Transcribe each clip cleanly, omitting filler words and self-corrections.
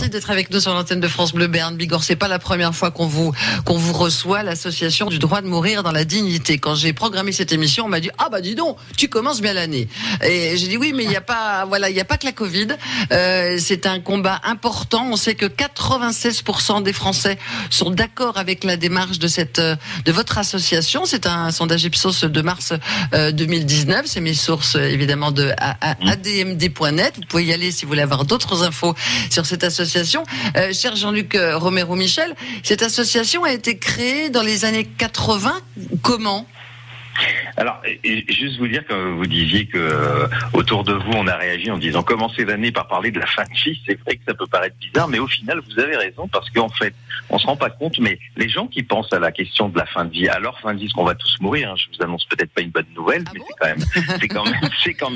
Merci d'être avec nous sur l'antenne de France Bleu Béarn Bigorre. C'est pas la première fois qu'on vous reçoit, l'association du droit de mourir dans la dignité. Quand j'ai programmé cette émission, on m'a dit ah bah dis donc, tu commences bien l'année. Et j'ai dit oui, mais il y a pas que la Covid. C'est un combat important. On sait que 96% des Français sont d'accord avec la démarche de votre association. C'est un sondage Ipsos de mars 2019. C'est mes sources évidemment de admd.net. Vous pouvez y aller si vous voulez avoir d'autres infos sur cette association. Cher Jean-Luc Romero-Michel, cette association a été créée dans les années 80. Comment ? Alors, juste vous dire, comme vous disiez que autour de vous, on a réagi en disant commencer l'année par parler de la fin de vie. C'est vrai que ça peut paraître bizarre, mais au final, vous avez raison parce qu'en fait, on se rend pas compte, mais les gens qui pensent à la question de la fin de vie, à leur fin de vie, parce qu'on va tous mourir. Je vous annonce peut-être pas une bonne nouvelle, mais c'est quand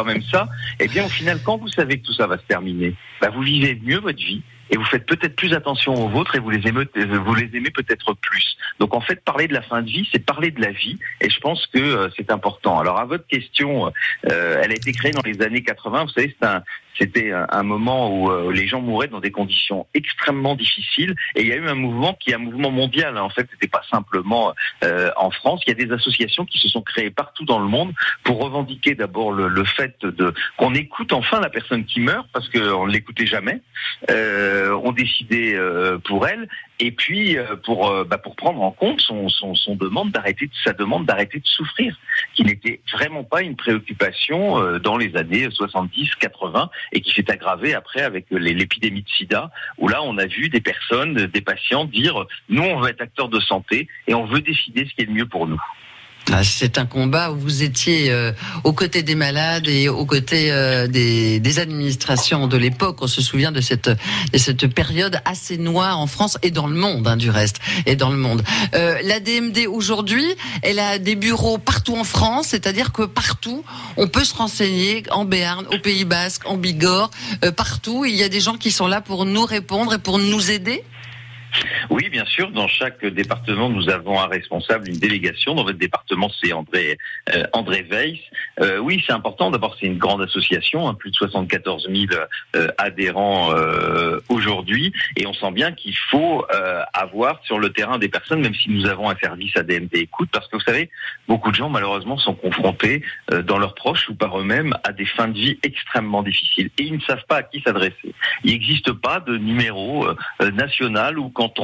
même ça. Eh bien, au final, quand vous savez que tout ça va se terminer, vous vivez mieux votre vie. Et vous faites peut-être plus attention aux vôtres et vous les aimez peut-être plus. Donc en fait, parler de la fin de vie, c'est parler de la vie. Et je pense que c'est important. Alors à votre question, elle a été créée dans les années 80. Vous savez, c'était un moment où les gens mouraient dans des conditions extrêmement difficiles. Et il y a eu un mouvement qui est un mouvement mondial. En fait, c'était pas simplement en France. Il y a des associations qui se sont créées partout dans le monde pour revendiquer d'abord le fait qu'on écoute enfin la personne qui meurt, parce qu'on ne l'écoutait jamais. On décidait pour elle, et puis pour prendre en compte sa demande d'arrêter de souffrir, qui n'était vraiment pas une préoccupation dans les années 70-80 et qui s'est aggravée après avec l'épidémie de sida, où là on a vu des patients dire nous on veut être acteurs de santé et on veut décider ce qui est le mieux pour nous. C'est un combat où vous étiez aux côtés des malades et aux côtés des administrations de l'époque. On se souvient de cette période assez noire en France et dans le monde, du reste. Et dans le monde. L'ADMD aujourd'hui, elle a des bureaux partout en France, c'est-à-dire que partout, on peut se renseigner en Béarn, au Pays Basque, en Bigorre, partout. Il y a des gens qui sont là pour nous répondre et pour nous aider. Oui, bien sûr. Dans chaque département, nous avons un responsable, une délégation. Dans votre département, c'est André Weiss. Oui, c'est important. D'abord, c'est une grande association, plus de 74 000 adhérents aujourd'hui. Et on sent bien qu'il faut avoir sur le terrain des personnes, même si nous avons un service ADMD Écoute, parce que vous savez, beaucoup de gens, malheureusement, sont confrontés dans leurs proches ou par eux-mêmes à des fins de vie extrêmement difficiles. Et ils ne savent pas à qui s'adresser. Il n'existe pas de numéro national où quand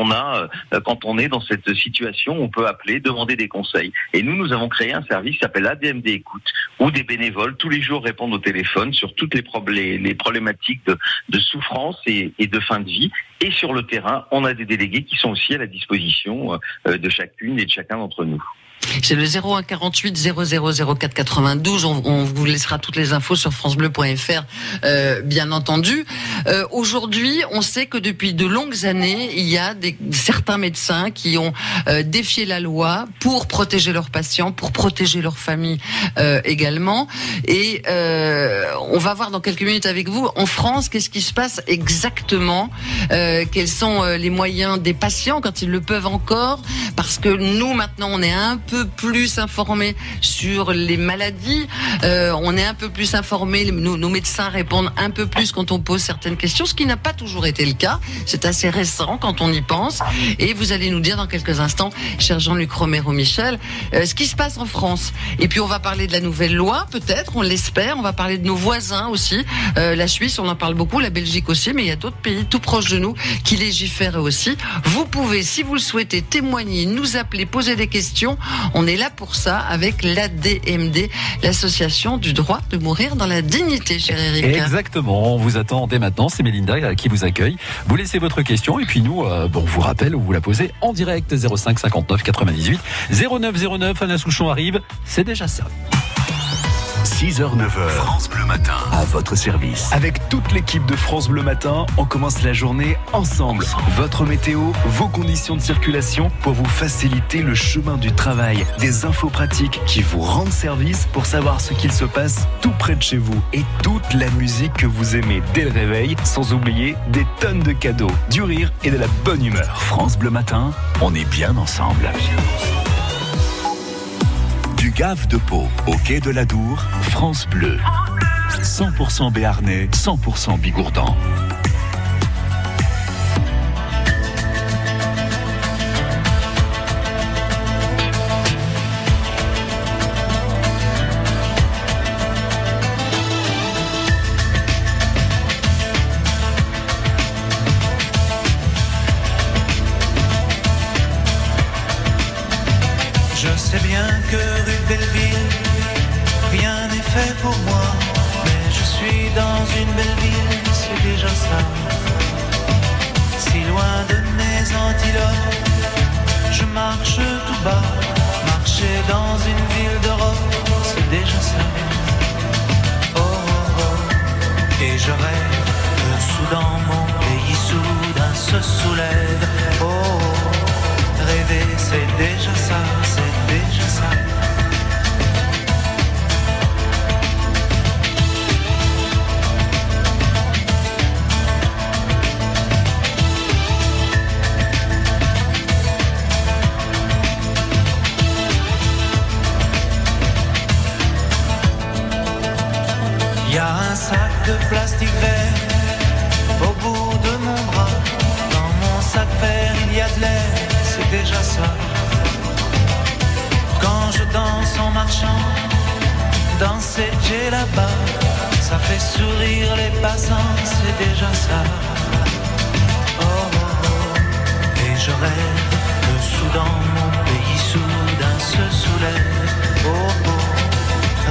on est dans cette situation, on peut appeler, demander des conseils. Et nous avons créé un service qui s'appelle ADMD Écoute, où des bénévoles tous les jours répondent au téléphone sur toutes les problématiques de souffrance et de fin de vie. Et sur le terrain, on a des délégués qui sont aussi à la disposition de chacune et de chacun d'entre nous. C'est le 01 48 00 04 92. On vous laissera toutes les infos sur francebleu.fr, bien entendu. Aujourd'hui, on sait que depuis de longues années, il y a certains médecins qui ont défié la loi pour protéger leurs patients, pour protéger leurs familles également. Et on va voir dans quelques minutes avec vous, en France, qu'est-ce qui se passe exactement, quels sont les moyens des patients quand ils le peuvent encore, parce que nous, maintenant, on est un peu plus informés sur les maladies, on est un peu plus informés, nos médecins répondent un peu plus quand on pose certaines questions, ce qui n'a pas toujours été le cas. C'est assez récent quand on y pense, et vous allez nous dire dans quelques instants, cher Jean-Luc Romero-Michel, ce qui se passe en France. Et puis on va parler de la nouvelle loi, peut-être, on l'espère, on va parler de nos voisins aussi, la Suisse, on en parle beaucoup, la Belgique aussi, mais il y a d'autres pays tout proches de nous qui légifèrent aussi. Vous pouvez, si vous le souhaitez, témoigner, nous appeler, poser des questions. On est là pour ça avec l'ADMD, l'association du droit de mourir dans la dignité, cher Eric. Exactement, on vous attend dès maintenant, c'est Mélinda qui vous accueille. Vous laissez votre question et puis nous, on vous rappelle ou vous la posez en direct, 05 59 98 09 Alain Souchon arrive, c'est déjà ça. 6h-9h, France Bleu Matin, à votre service. Avec toute l'équipe de France Bleu Matin, on commence la journée ensemble. Votre météo, vos conditions de circulation pour vous faciliter le chemin du travail. Des infos pratiques qui vous rendent service pour savoir ce qu'il se passe tout près de chez vous. Et toute la musique que vous aimez dès le réveil, sans oublier des tonnes de cadeaux, du rire et de la bonne humeur. France Bleu Matin, on est bien ensemble. Du Gave de Pau au quai de l'Adour, France Bleu. 100% béarnais, 100% bigourdan. que rue Belleville, rien n'est fait pour moi, mais je suis dans une belle ville, c'est déjà ça. Si loin de mes antilopes, je marche tout bas, marcher dans une ville d'Europe, c'est déjà ça. Oh, oh, oh. Et je rêve que soudain mon pays soudain se soulève. Oh, oh. Rêver c'est déjà ça, c'est déjà ça. Il y a un sac de plastique vert au bout de mon bras. Dans mon sac vert il y a de l'air, c'est déjà ça. Quand je danse en marchant dans ces jets là-bas, ça fait sourire les passants, c'est déjà ça. Oh, oh, oh. Et je rêve que soudain mon pays soudain se soulève. Oh, oh.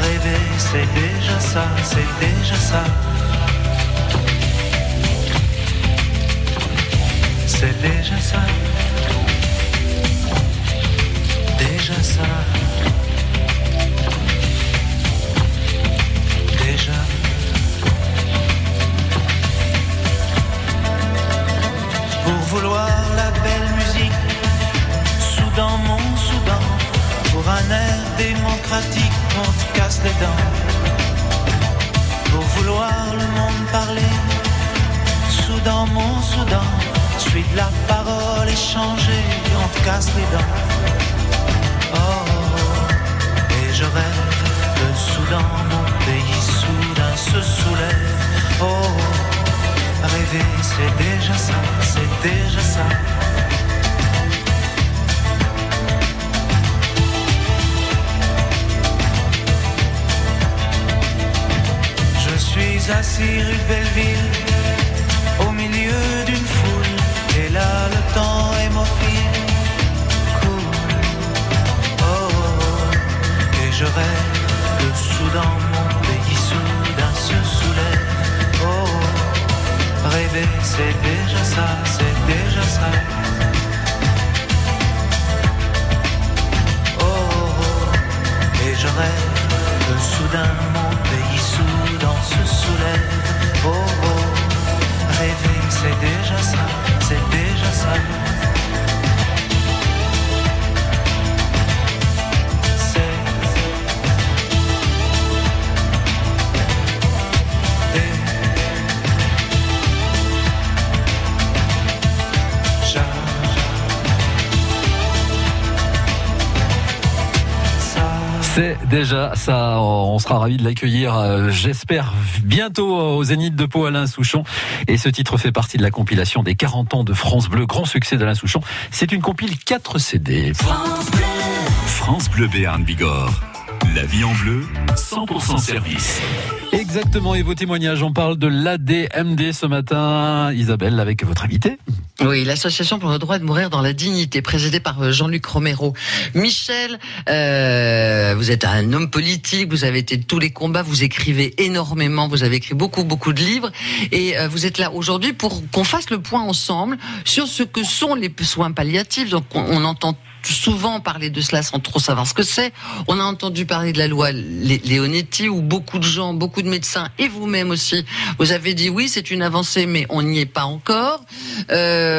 Rêver, c'est déjà ça, c'est déjà ça. C'est déjà ça. Déjà ça. Déjà. Pour vouloir la belle musique, soudain mon Soudan. Pour un air démocratique, on te casse les dents. Pour vouloir le monde parler, Soudan, mon Soudan, suis de la parole échangée, on te casse les dents. Oh, oh, oh. Et je rêve que Soudan, mon pays, soudain se soulève. Oh, oh. Rêver, c'est déjà ça, c'est déjà ça. Je suis assis rue Belleville, au milieu d'une foule, et là le temps hémophile coule. Oh, oh, oh. Et je rêve que soudain mon pays soudain se soulève. Oh, oh. Rêver c'est déjà ça, c'est déjà ça. Oh, oh, oh. Et je rêve que soudain mon pays soudain se soulève. Oh, oh. Rêver c'est déjà ça, c'est déjà ça. C'est déjà ça, on sera ravis de l'accueillir, j'espère, bientôt au Zénith de Pau, Alain Souchon. Et ce titre fait partie de la compilation des 40 ans de France Bleu, grand succès d'Alain Souchon. C'est une compile 4 CD. France Bleu Béarn Bigorre. La vie en bleu, 100% service. Exactement, et vos témoignages, on parle de l'ADMD ce matin. Isabelle, avec votre invité. Oui, l'association pour le droit de mourir dans la dignité, présidée par Jean-Luc Romero. Michel, vous êtes un homme politique, vous avez été de tous les combats, vous écrivez énormément, vous avez écrit beaucoup de livres, et vous êtes là aujourd'hui pour qu'on fasse le point ensemble sur ce que sont les soins palliatifs. Donc on entend souvent parler de cela sans trop savoir ce que c'est. On a entendu parler de la loi Leonetti où beaucoup de gens, beaucoup de médecins et vous-même aussi, vous avez dit oui, c'est une avancée, mais on n'y est pas encore.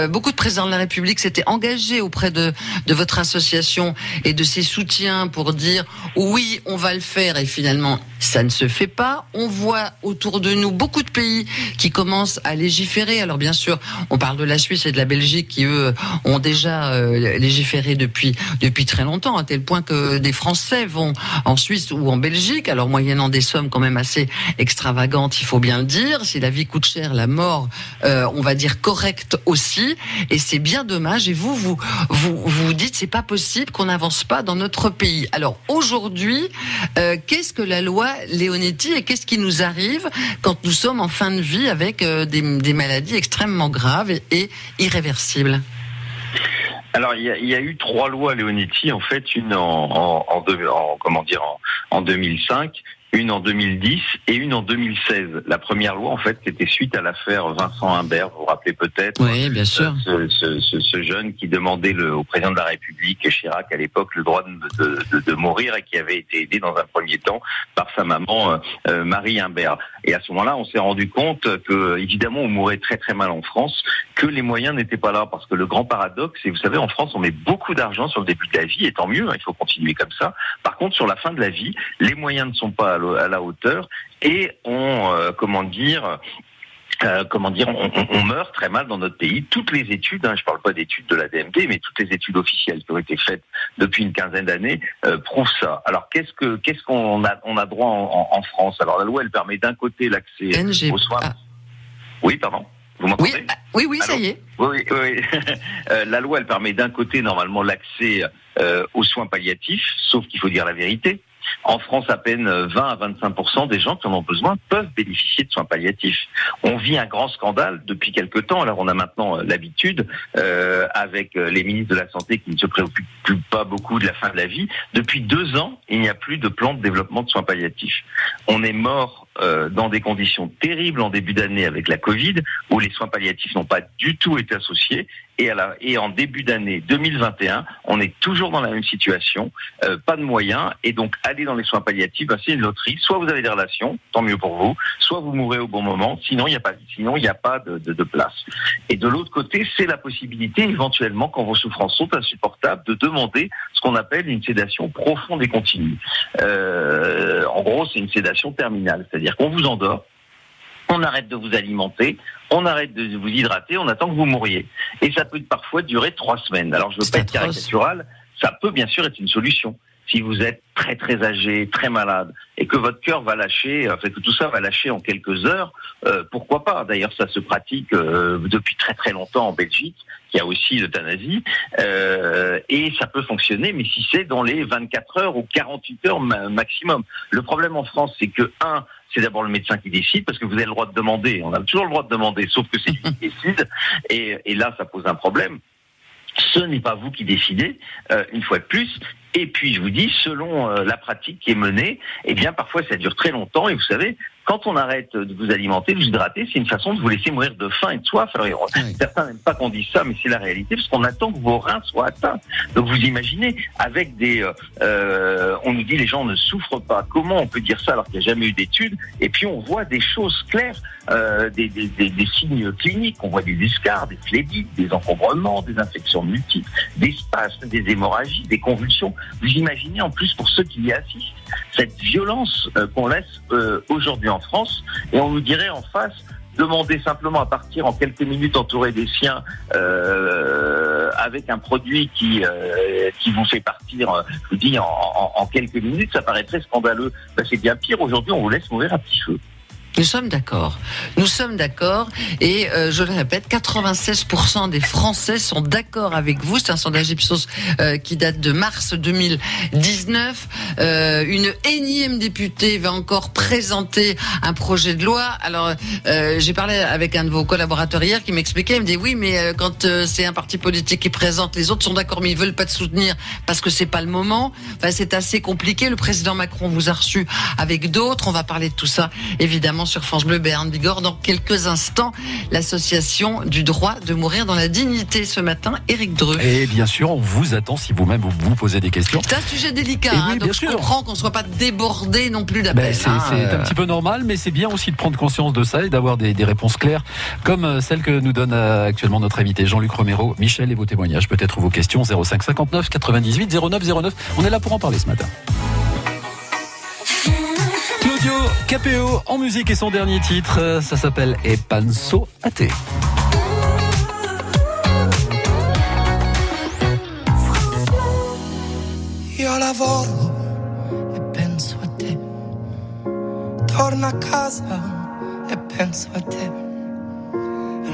Beaucoup de présidents de la République s'étaient engagés auprès de votre association et de ses soutiens pour dire oui, on va le faire, et finalement ça ne se fait pas. On voit autour de nous beaucoup de pays qui commencent à légiférer. Alors bien sûr, on parle de la Suisse et de la Belgique qui eux ont déjà légiféré depuis très longtemps, à tel point que des Français vont en Suisse ou en Belgique, alors moyennant des sommes quand même assez extravagantes, il faut bien le dire. Si la vie coûte cher, la mort, on va dire correcte aussi, et c'est bien dommage. Et vous dites c'est pas possible qu'on n'avance pas dans notre pays. Alors aujourd'hui, qu'est-ce que la loi Leonetti et qu'est-ce qui nous arrive quand nous sommes en fin de vie avec des maladies extrêmement graves et irréversibles? Alors, il y a eu 3 lois Leonetti, en fait, une en 2005, une en 2010 et une en 2016. La première loi, en fait, c'était suite à l'affaire Vincent Humbert, vous vous rappelez peut-être. Oui, bien sûr. Ce jeune qui demandait au président de la République, Chirac, à l'époque, le droit de mourir et qui avait été aidé dans un premier temps par sa maman, Marie Humbert. Et à ce moment-là, on s'est rendu compte que, évidemment, on mourait très très mal en France, que les moyens n'étaient pas là, parce que le grand paradoxe, c'est, vous savez, en France, on met beaucoup d'argent sur le début de la vie, et tant mieux, il faut continuer comme ça. Par contre, sur la fin de la vie, les moyens ne sont pas à la hauteur, et on meurt très mal dans notre pays. Toutes les études, je parle pas d'études de la DMP, mais toutes les études officielles qui ont été faites depuis une quinzaine d'années prouvent ça. Alors qu'est-ce qu'on a droit en France? Alors la loi, elle permet d'un côté l'accès aux soins. Oui, pardon. Vous m'entendez? Oui, ça y est. Oui. La loi, elle permet d'un côté normalement l'accès aux soins palliatifs, sauf qu'il faut dire la vérité. En France, à peine 20 à 25% des gens qui en ont besoin peuvent bénéficier de soins palliatifs. On vit un grand scandale depuis quelque temps. Alors, on a maintenant l'habitude, avec les ministres de la Santé qui ne se préoccupent pas beaucoup de la fin de la vie. Depuis 2 ans, il n'y a plus de plan de développement de soins palliatifs. On est mort dans des conditions terribles en début d'année avec la Covid, où les soins palliatifs n'ont pas du tout été associés. Et en début d'année 2021, on est toujours dans la même situation, pas de moyens, et donc aller dans les soins palliatifs, c'est une loterie. Soit vous avez des relations, tant mieux pour vous, soit vous mourrez au bon moment, sinon il n'y a pas de place. Et de l'autre côté, c'est la possibilité, éventuellement, quand vos souffrances sont insupportables, de demander ce qu'on appelle une sédation profonde et continue. En gros, c'est une sédation terminale, c'est-à-dire qu'on vous endort, on arrête de vous alimenter, on arrête de vous hydrater, on attend que vous mouriez. Et ça peut parfois durer 3 semaines. Alors je veux pas être caricatural, ça peut bien sûr être une solution. Si vous êtes très très âgé, très malade, et que votre cœur va lâcher, que tout ça va lâcher en quelques heures, pourquoi pas? D'ailleurs, ça se pratique depuis très très longtemps en Belgique. Il y a aussi l'euthanasie, et ça peut fonctionner, mais si c'est dans les 24 heures ou 48 heures maximum. Le problème en France, c'est que c'est d'abord le médecin qui décide, parce que vous avez le droit de demander. On a toujours le droit de demander, sauf que c'est lui qui décide, et là, ça pose un problème. Ce n'est pas vous qui décidez, une fois de plus. Et puis, je vous dis, selon la pratique qui est menée, parfois, ça dure très longtemps. Et vous savez, quand on arrête de vous alimenter, de vous hydrater, c'est une façon de vous laisser mourir de faim et de soif. Alors, certains n'aiment pas qu'on dise ça, mais c'est la réalité, parce qu'on attend que vos reins soient atteints. Donc, vous imaginez, avec on nous dit les gens ne souffrent pas. Comment on peut dire ça alors qu'il n'y a jamais eu d'études? Et puis, on voit des choses claires, des signes cliniques. On voit des escarres, des phlébites, des encombrements, des infections multiples, des spasmes, des hémorragies, des convulsions. Vous imaginez, en plus, pour ceux qui y assistent, cette violence qu'on laisse aujourd'hui en France, et on nous dirait en face, demandez simplement à partir en quelques minutes entouré des siens avec un produit qui vous fait partir, je vous dis, en quelques minutes, ça paraît très scandaleux. C'est bien pire, aujourd'hui on vous laisse mourir à petit feu. Nous sommes d'accord. Et je le répète, 96% des Français sont d'accord avec vous. C'est un sondage Ipsos qui date de mars 2019. Une énième députée va encore présenter un projet de loi. Alors, j'ai parlé avec un de vos collaborateurs hier qui m'expliquait, il me dit oui, mais quand c'est un parti politique qui présente, les autres sont d'accord, mais ils veulent pas te soutenir parce que c'est pas le moment. Enfin, c'est assez compliqué. Le président Macron vous a reçu avec d'autres. On va parler de tout ça, évidemment, sur France Bleu Béarn Bigorre dans quelques instants. L'association du droit de mourir dans la dignité ce matin, Éric Dreux. Et bien sûr, on vous attend si vous-même vous posez des questions. C'est un sujet délicat, oui, donc je comprends qu'on ne soit pas débordé non plus d'appels. C'est un petit peu normal, mais c'est bien aussi de prendre conscience de ça et d'avoir des réponses claires, comme celle que nous donne actuellement notre invité Jean-Luc Romero. Michel, et vos témoignages, peut-être vos questions, 05 59 98 09 09. On est là pour en parler ce matin. Claudio Capéo en musique et son dernier titre, ça s'appelle E penso a te. Io lavoro e penso a te, torno a casa e penso a te,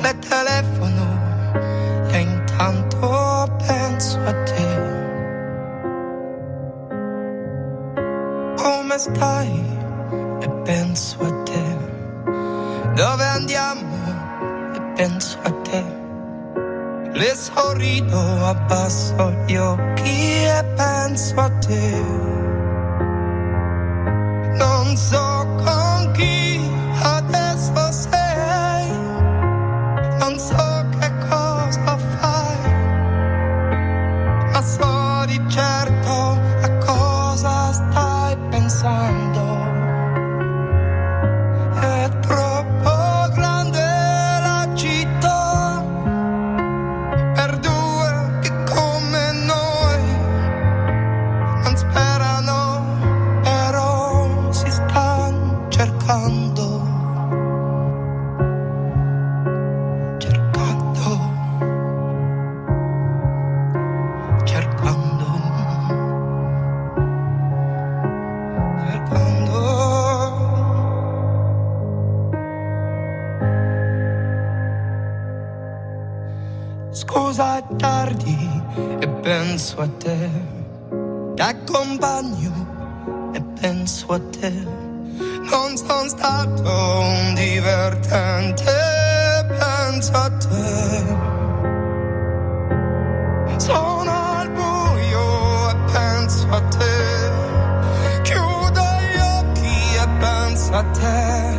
le telefono e intanto penso a te. Come stai? E penso a te, dove andiamo? E penso a te, le sorrido, abbasso gli occhi e penso a te. Non so con chi adesso sei, non so che cosa fai, ma so di certo a cosa stai pensando. È troppo grande la città per due che come noi non sperano, però si stanno cercando, cercando, cercando, cercando. Scusa è tardi e penso a te, t'accompagno e penso a te. Non sono stato un divertente, penso a te. Sono al buio e penso a te. Chiudo gli occhi e penso a te.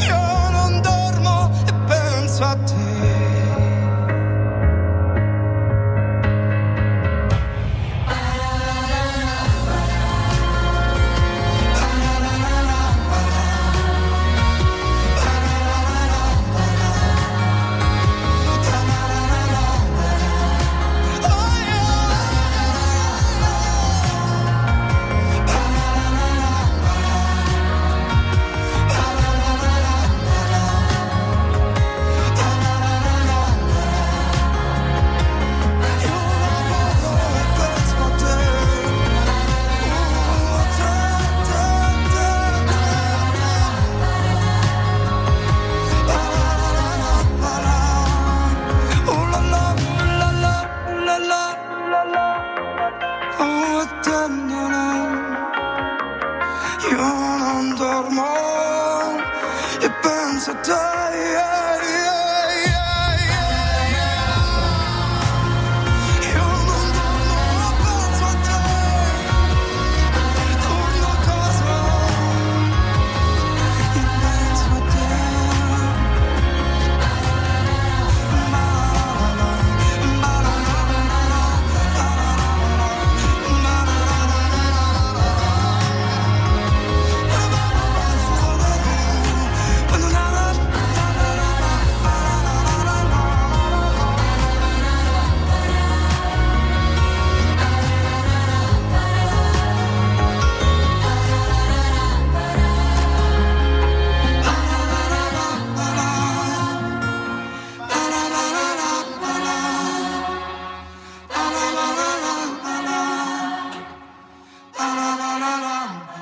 Io non dormo e penso a te. Io non dormo e penso a te. Io non dormo e penso a te. Torno a casa e penso a te.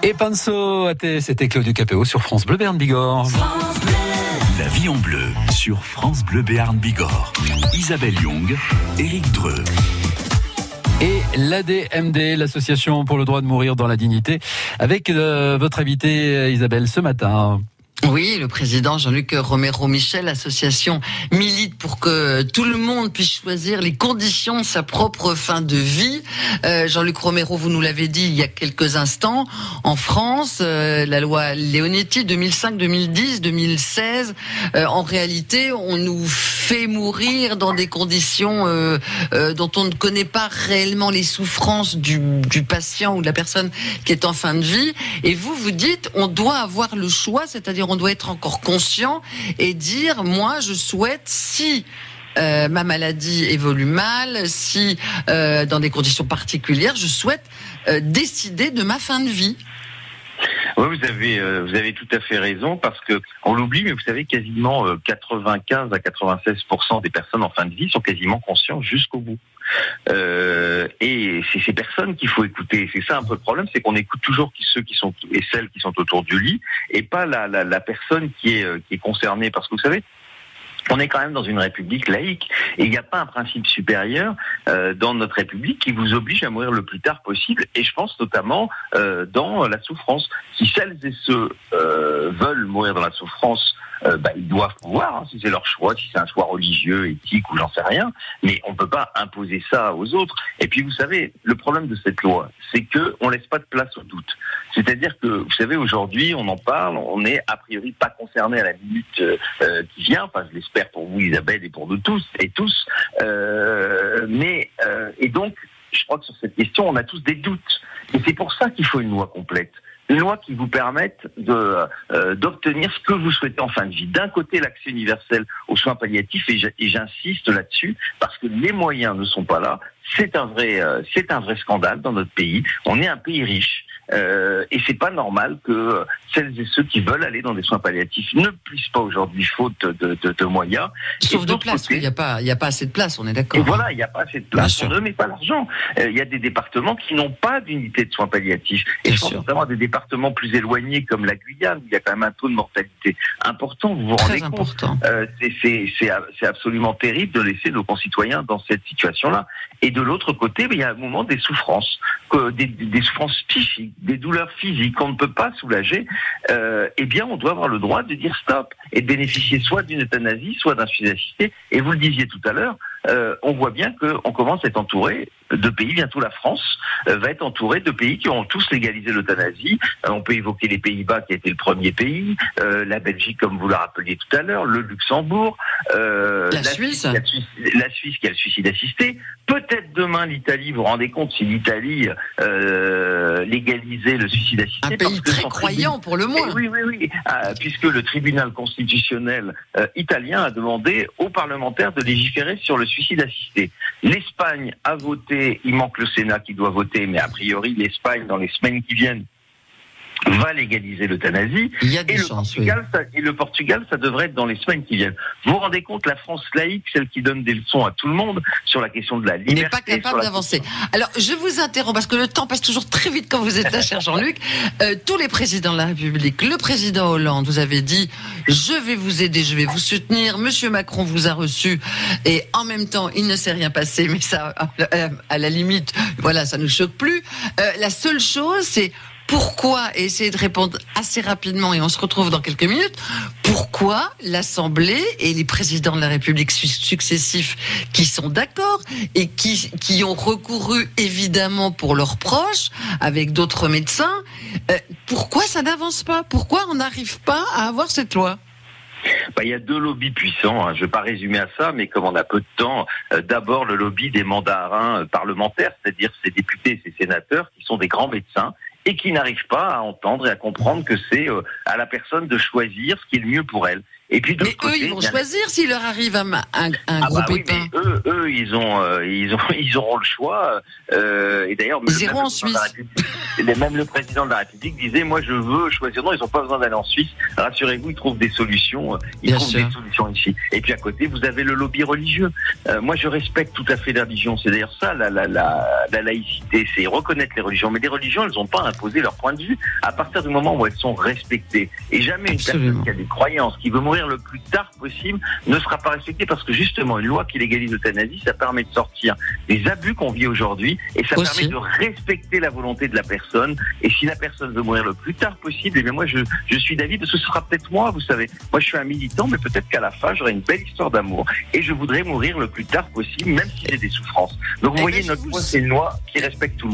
Et Panso, c'était Claudio Capéo sur France Bleu Béarn Bigorre. La vie en bleu sur France Bleu Béarn Bigorre. Isabelle Young, Éric Dreux. Et l'ADMD, l'association pour le droit de mourir dans la dignité, avec votre invité Isabelle ce matin. Oui, le président Jean-Luc Romero Michel, l'association milite pour que tout le monde puisse choisir les conditions de sa propre fin de vie. Jean-Luc Romero, vous nous l'avez dit il y a quelques instants, en France, la loi Leonetti 2005, 2010, 2016, en réalité, on nous fait mourir dans des conditions dont on ne connaît pas réellement les souffrances du patient ou de la personne qui est en fin de vie. Et vous dites, on doit avoir le choix, c'est-à-dire on doit être encore conscient et dire, moi, je souhaite, si ma maladie évolue mal, si dans des conditions particulières, je souhaite décider de ma fin de vie. Oui, vous avez tout à fait raison, parce que on l'oublie, mais vous savez, quasiment 95 à 96% des personnes en fin de vie sont quasiment conscientes jusqu'au bout. Et c'est ces personnes qu'il faut écouter. C'est ça un peu le problème, c'est qu'on écoute toujours ceux qui sont et celles qui sont autour du lit, et pas la personne qui est concernée. Parce que vous savez, On est quand même dans une république laïque et il n'y a pas un principe supérieur dans notre république qui vous oblige à mourir le plus tard possible, et je pense notamment dans la souffrance. Si celles et ceux veulent mourir dans la souffrance, ils doivent pouvoir, si c'est leur choix, si c'est un choix religieux, éthique ou j'en sais rien, mais on ne peut pas imposer ça aux autres. Et puis vous savez, le problème de cette loi, c'est qu'on ne laisse pas de place au doute. C'est-à-dire que, vous savez, aujourd'hui, on en parle, on n'est a priori pas concerné à la minute qui vient, enfin je l'espère pour vous Isabelle et pour nous tous, et donc, je crois que sur cette question, on a tous des doutes. Et c'est pour ça qu'il faut une loi complète. Une loi qui vous permette d'obtenir ce que vous souhaitez en fin de vie. D'un côté, l'accès universel aux soins palliatifs, et j'insiste là-dessus, parce que les moyens ne sont pas là. C'est un vrai scandale dans notre pays. On est un pays riche. Et c'est pas normal que celles et ceux qui veulent aller dans des soins palliatifs ne puissent pas aujourd'hui, faute de moyens. Sauf de place, il n'y a pas assez de place, on est d'accord. Et voilà, il n'y a pas assez de place, on ne met pas l'argent. Il y a des départements qui n'ont pas d'unité de soins palliatifs. Et je pense notamment à des départements plus éloignés comme la Guyane, où il y a quand même un taux de mortalité important, vous vous rendez compte. C'est absolument terrible de laisser nos concitoyens dans cette situation-là. Et de l'autre côté, il y a un moment des souffrances, des souffrances psychiques, des douleurs physiques qu'on ne peut pas soulager, eh bien on doit avoir le droit de dire stop et de bénéficier soit d'une euthanasie, soit d'un suicide assisté. Et vous le disiez tout à l'heure, on voit bien qu'on commence à être entouré de pays, bientôt la France va être entourée de pays qui ont tous légalisé l'euthanasie. On peut évoquer les Pays-Bas qui a été le premier pays, la Belgique comme vous le rappeliez tout à l'heure, le Luxembourg, la Suisse qui a le suicide assisté, peut-être demain l'Italie. Vous vous rendez compte si l'Italie légalisait le suicide assisté? Un pays très croyant pour le moins. Oui, puisque le tribunal constitutionnel italien a demandé aux parlementaires de légiférer sur le suicide assisté. L'Espagne a voté, il manque le Sénat qui doit voter, mais a priori l'Espagne dans les semaines qui viennent va légaliser l'euthanasie. Il y a des chances, et le Portugal, ça devrait être dans les semaines qui viennent. Vous vous rendez compte, la France laïque, celle qui donne des leçons à tout le monde sur la question de la liberté. N'est pas capable d'avancer. Alors, je vous interromps parce que le temps passe toujours très vite quand vous êtes là, cher Jean-Luc. Tous les présidents de la République, le président Hollande, vous avez dit, je vais vous aider, je vais vous soutenir. Monsieur Macron vous a reçu et en même temps, il ne s'est rien passé, mais ça, à la limite, voilà, ça nous choque plus. La seule chose, c'est pourquoi, et essayez de répondre assez rapidement et on se retrouve dans quelques minutes, pourquoi l'Assemblée et les présidents de la République successifs qui sont d'accord et qui ont recouru évidemment pour leurs proches avec d'autres médecins, pourquoi ça n'avance pas? Pourquoi on n'arrive pas à avoir cette loi? Il y a deux lobbies puissants, je ne vais pas résumer à ça, mais comme on a peu de temps, d'abord le lobby des mandarins parlementaires, c'est-à-dire ces députés et ces sénateurs qui sont des grands médecins et qui n'arrivent pas à entendre et à comprendre que c'est à la personne de choisir ce qui est le mieux pour elle. Et puis mais eux, ils vont choisir s'il leur arrive un gros pépin. Eux, ils auront le choix. Et d'ailleurs, ils iront en Suisse. Même le président de la République disait, moi, je veux choisir. Non, ils n'ont pas besoin d'aller en Suisse. Rassurez-vous, ils trouvent des solutions. Des solutions ici. Et puis à côté, vous avez le lobby religieux. Moi, je respecte tout à fait les religions. C'est d'ailleurs ça, la laïcité, c'est reconnaître les religions. Mais les religions, elles n'ont pas imposé leur point de vue à partir du moment où elles sont respectées. Et jamais une personne qui a des croyances, qui veut mourir le plus tard possible, ne sera pas respectée parce que justement une loi qui légalise l'euthanasie, ça permet de sortir des abus qu'on vit aujourd'hui et ça permet de respecter la volonté de la personne. Et si la personne veut mourir le plus tard possible, eh bien moi je suis d'avis, parce que ce sera peut-être moi, vous savez, moi je suis un militant, mais peut-être qu'à la fin j'aurai une belle histoire d'amour et je voudrais mourir le plus tard possible, même si j'ai des souffrances. Donc vous voyez, notre loi, c'est une loi qui respecte tout le monde.